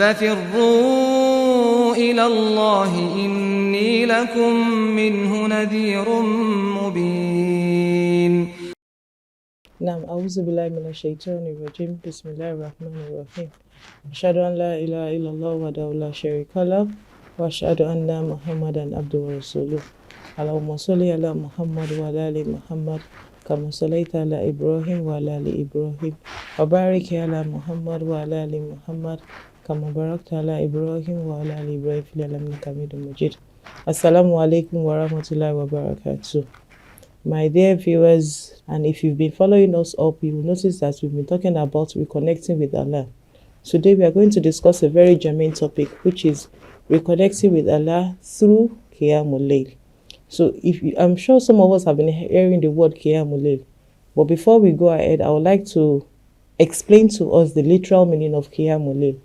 ففروا إلى الله إني لكم منه نذير مبين. نعم أعوذ بالله من الشيطان الرجيم بسم الله الرحمن الرحيم أشهد أن لا إله إلا الله وحده لا شريك له وأشهد أن محمدا عبده ورسوله اللهم صل على محمد وعلى آل محمد كما صليت على إبراهيم وعلى آل إبراهيم وبارك على محمد وعلى آل محمد كما باركت على إبراهيم وعلى آل إبراهيم في العالمين حميد مجيد. Assalamu alaikum wa rahmatullahi wa barakatuh. My dear viewers, and if you've been following us up, you will notice that we've been talking about reconnecting with Allah. Today we are going to discuss a very germane topic, which is reconnecting with Allah through Qiyamuliayl. So I'm sure some of us have been hearing the word Qiyamuliayl, but before we go ahead, I would like to explain to us the literal meaning of Qiyamuliayl.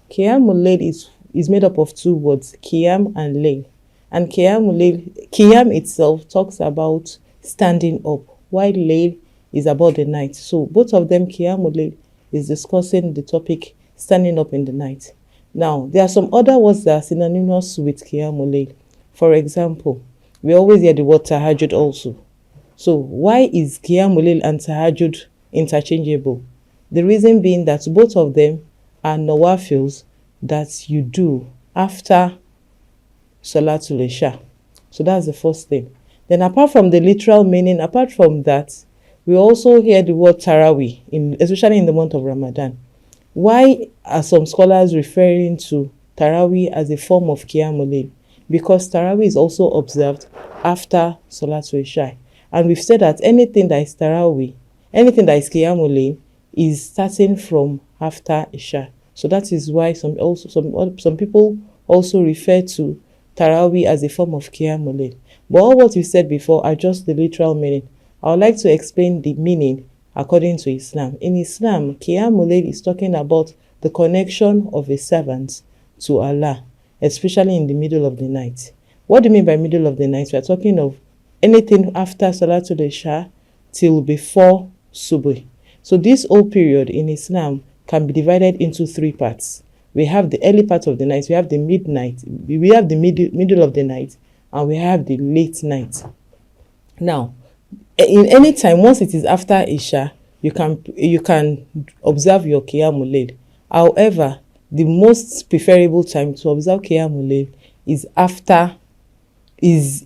Qiyamuliayl is made up of two words, Qiyam and Layl. And Qiyamuliayl, Qiyam itself talks about standing up, while Layl is about the night. So both of them, Qiyamuliayl is discussing the topic standing up in the night. Now, there are some other words that are synonymous with Qiyamuliayl. For example, we always hear the word tahajjud also. So why is Qiyamuliayl and tahajjud interchangeable? The reason being that both of them are nawafils that you do after Salatul Isha. So that's the first thing. Then apart from the literal meaning, apart from that, we also hear the word Taraweeh, especially in the month of Ramadan. Why are some scholars referring to Taraweeh as a form of Qiyamuliayl? Because Taraweeh is also observed after Salatul Isha. And we've said that anything that is Taraweeh, anything that is Qiyamuliayl, is starting from after Isha. So that is why some people also refer to Taraweeh as a form of Qiyamuliayl. But all what we said before are just the literal meaning. I would like to explain the meaning according to Islam. In Islam, Qiyamuliayl is talking about the connection of a servant to Allah, especially in the middle of the night. What do you mean by middle of the night? We are talking of anything after Salatul Isha till before Subuh. So this whole period in Islam can be divided into three parts. We have the early part of the night, we have the midnight, we have the middle of the night, and we have the late night. Now, in any time, once it is after Isha, you can observe your Qiyamuliayl. However, the most preferable time to observe Qiyamuliayl is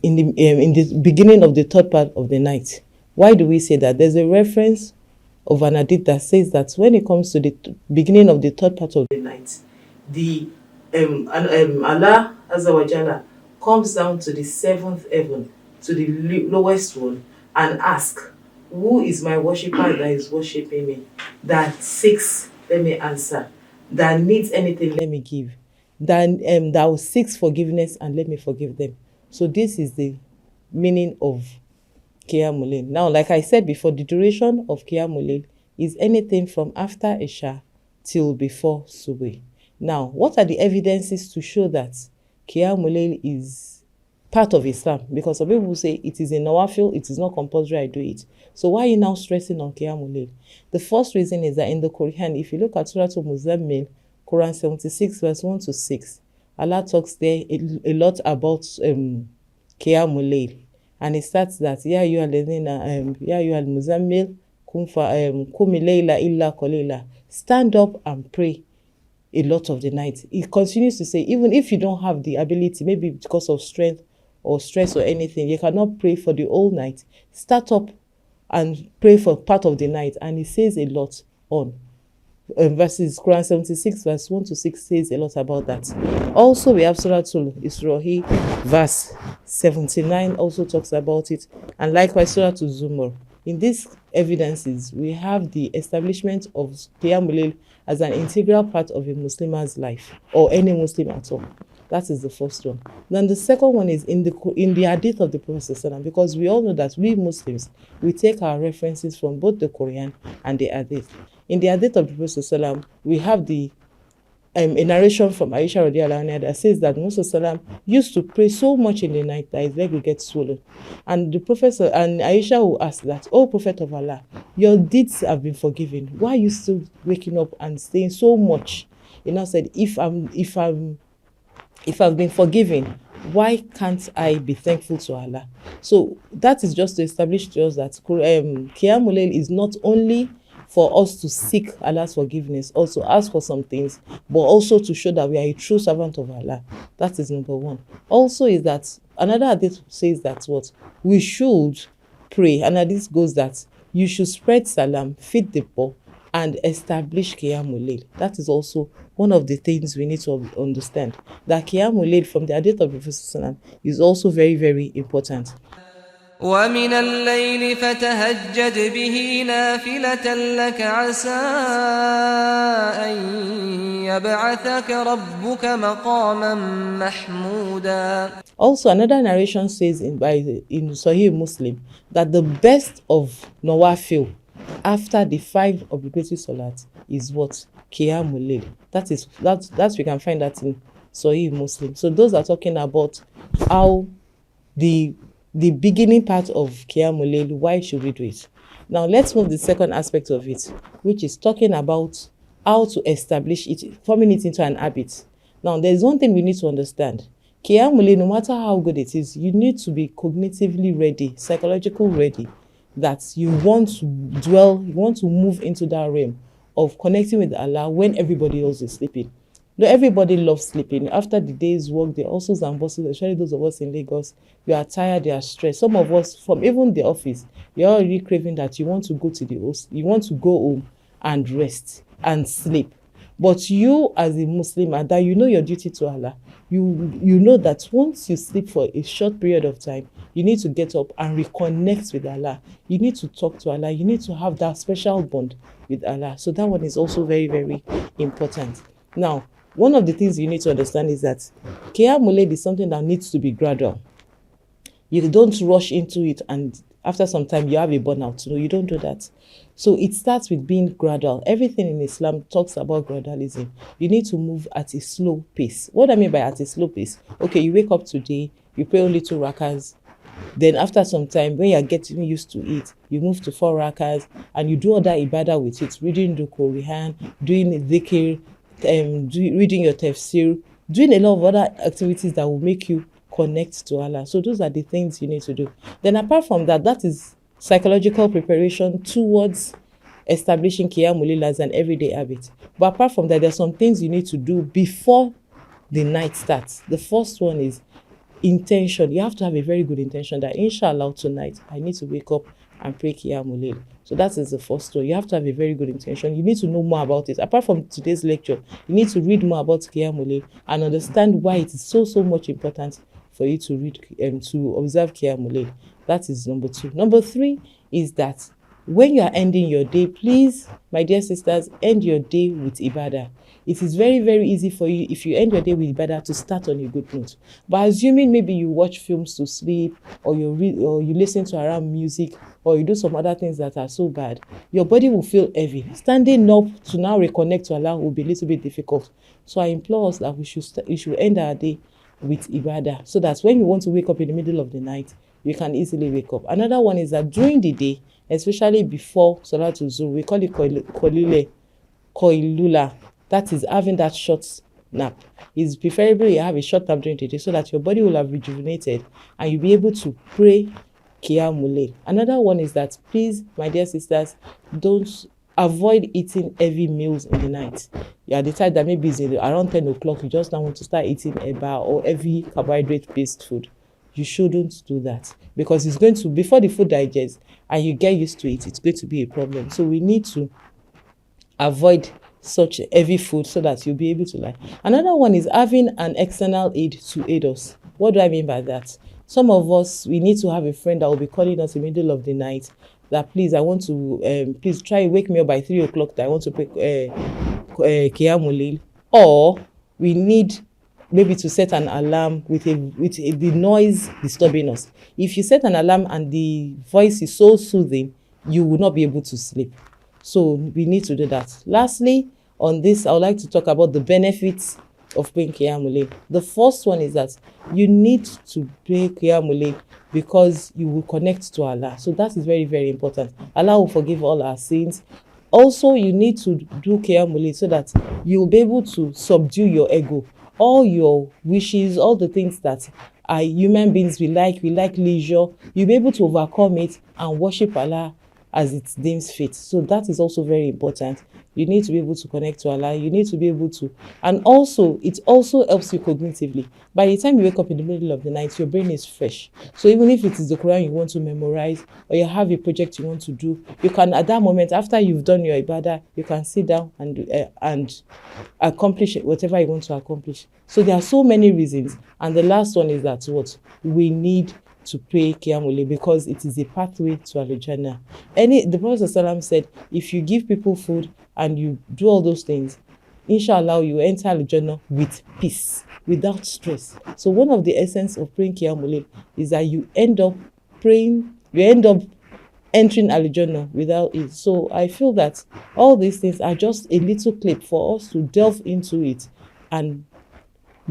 in the beginning of the third part of the night. Why do we say that? There's a reference of an hadith that says that when it comes to the beginning of the third part of the night, Allah Azza wa Jalla comes down to the seventh heaven, to the lowest one, and asks, who is my worshipper that is worshiping me, that seeks, let me answer, that needs anything, let me give, that seeks forgiveness, and let me forgive them. So this is the meaning of Qiyamuliayl. Now, like I said before, the duration of Qiyamuliayl is anything from after Isha till before Subuh. Now, what are the evidences to show that Qiyamuliayl is part of Islam? Because some people say it is a nawafil, it is not compulsory, I do it. So why are you now stressing on Qiyamuliayl? The first reason is that in the Quran, if you look at Surah Al-Muzammil, Quran 76 verse 1 to 6, Allah talks there a lot about Qiyamuliayl. And it starts that, Ya ayyuhal muzammil, qumi layla illa qalila. Stand up and pray a lot of the night. It continues to say, even if you don't have the ability, maybe because of strength or stress or anything, you cannot pray for the whole night, start up and pray for part of the night. And it says a lot on verses. Quran 76 verse 1 to 6 says a lot about that. Also, we have Surah Al-Isra verse 79 also talks about it, and likewise Surah Al-Zumar. In these evidences, we have the establishment of Qiyamuliayl as an integral part of a Muslim's life, or any Muslim at all. That is the first one. Then the second one is in the hadith of the Prophet ﷺ, because we all know that we Muslims, we take our references from both the Quran and the hadith. In the hadith of the Prophet ﷺ, we have a narration from Aisha radiallahu anha that says that Musa salam used to pray so much in the night that his leg would get swollen. And the Prophet and Aisha will ask that, "Oh Prophet of Allah, your deeds have been forgiven. Why are you still waking up and staying so much He now said, if I've been forgiven, why can't I be thankful to Allah? So that is just to establish to us that Qiyamuliayl is not only for us to seek Allah's forgiveness, also ask for some things, but also to show that we are a true servant of Allah. That is number one. Also is that another hadith says that what we should pray, and hadith goes that you should spread salam, feed the poor, and establish Qiyamuliayl. That is also one of the things we need to understand. That Qiyamuliayl from the hadith of Prophet is also very, very important. ومن الليل فتهجد به نافلة لك عسى أن يبعثك ربك مقاما محمودا. Also, another narration says in Sahih Muslim that the best of Nawafil after the 5 obligatory salat is what? Qiyamuliayl. That we can find that in Sahih Muslim. So those are talking about how the beginning part of Qiyamuliayl, why should we do it? Now let's move to the second aspect of it, which is talking about how to establish it, forming it into an habit. Now there's one thing we need to understand. Qiyamuliayl, no matter how good it is, you need to be cognitively ready, psychologically ready, that you want to move into that realm of connecting with Allah when everybody else is sleeping. No, everybody loves sleeping. After the day's work, the hustles and bustles, especially those of us in Lagos, you are tired, you are stressed. Some of us, from even the office, you're already craving that you want to go to the house, you want to go home and rest and sleep. But you, as a Muslim, that you know your duty to Allah, you know that once you sleep for a short period of time, you need to get up and reconnect with Allah. You need to talk to Allah. You need to have that special bond with Allah. So that one is also very, very important. Now, one of the things you need to understand is that Qiyamuliayl is something that needs to be gradual. You don't rush into it and after some time you have a burnout. No, you don't do that. So it starts with being gradual. Everything in Islam talks about gradualism. You need to move at a slow pace. What do I mean by at a slow pace? Okay, you wake up today, you pray only 2 rakas. Then after some time, when you're getting used to it, you move to 4 rakas and you do other ibadah with it, reading the Quran, doing dhikr, reading your tafsir, doing a lot of other activities that will make you connect to Allah. So those are the things you need to do. Then apart from that, that is psychological preparation towards establishing Qiyamuliayl as an everyday habit. But apart from that, there are some things you need to do before the night starts. The first one is intention. You have to have a very good intention that inshallah tonight I need to wake up and pray Qiyamuliayl. So that is the first one. You have to have a very good intention. You need to know more about it. Apart from today's lecture, you need to read more about Qiyamuliayl and understand why it is so much important for you to read and to observe Qiyamuliayl. That is number 2. Number 3 is that when you are ending your day, please, my dear sisters, end your day with ibadah. It is very, very easy for you if you end your day with ibadah to start on a good note. But assuming maybe you watch films to sleep, or you read, or you listen to haram music, or you do some other things that are so bad, your body will feel heavy. Standing up to now reconnect to Allah will be a little bit difficult. So I implore us that we should end our day with ibadah, so that when you want to wake up in the middle of the night, you can easily wake up. Another one is that during the day, especially before Salatul Zuhr, we call it Koilula. That is having that short nap. It's preferable you have a short nap during the day so that your body will have rejuvenated and you'll be able to pray Qiyamuliayl. Another one is that, please, my dear sisters, don't avoid eating heavy meals in the night. You are the type that maybe it's around 10 o'clock, you just now want to start eating eba or heavy carbohydrate-based food. You shouldn't do that, because it's going to, before the food digests and you get used to it, it's going to be a problem. So we need to avoid such heavy food so that you'll be able to lie. Another one is having an external aid to aid us. What do I mean by that? Some of us, we need to have a friend that will be calling us in the middle of the night that, please, I want to, please try wake me up by 3 o'clock that I want to pray Qiyamuliayl. Or we need maybe to set an alarm with the noise disturbing us. If you set an alarm and the voice is so soothing, you will not be able to sleep. So we need to do that. Lastly, on this, I would like to talk about the benefits of praying Qiyamuliayl. The first one is that you need to pray Qiyamuliayl because you will connect to Allah. So that is very, very important. Allah will forgive all our sins. Also, you need to do Qiyamuliayl so that you'll be able to subdue your ego. All your wishes, all the things that human beings we like leisure, you'll be able to overcome it and worship Allah as it deems fit. So that is also very important. You need to be able to connect to Allah. You need to be able to, and also it also helps you cognitively. By the time you wake up in the middle of the night, your brain is fresh. So even if it is the Quran you want to memorize, or you have a project you want to do, you can at that moment, after you've done your ibadah, you can sit down and accomplish whatever you want to accomplish. So there are so many reasons, and the last one is that what we need to pray Qiyamuliayl because it is a pathway to Al-Jannah. The Prophet ﷺ said, if you give people food and you do all those things, inshallah, you enter Al-Jannah with peace, without stress. So one of the essence of praying Qiyamuliayl is that you end up entering Al-Jannah without it. So I feel that all these things are just a little clip for us to delve into it and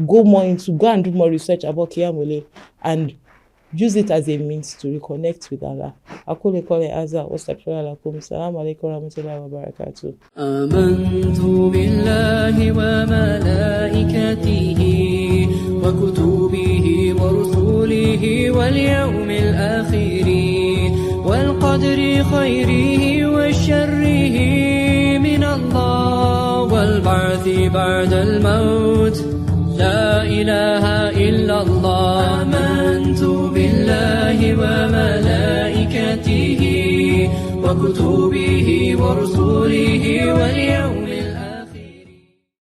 go and do more research about Qiyamuliayl and use it as a means to reconnect with Allah. أقول قولي هذا وأستغفر الله لكم. السلام عليكم ورحمة الله وبركاته. آمنت بالله وملائكته وكتبه ورسله واليوم الآخر والقدر خيره وشره من الله والبعث بعد الموت لا إله إلا الله. آمنت بالله وملائكته وكتبه ورسله واليوم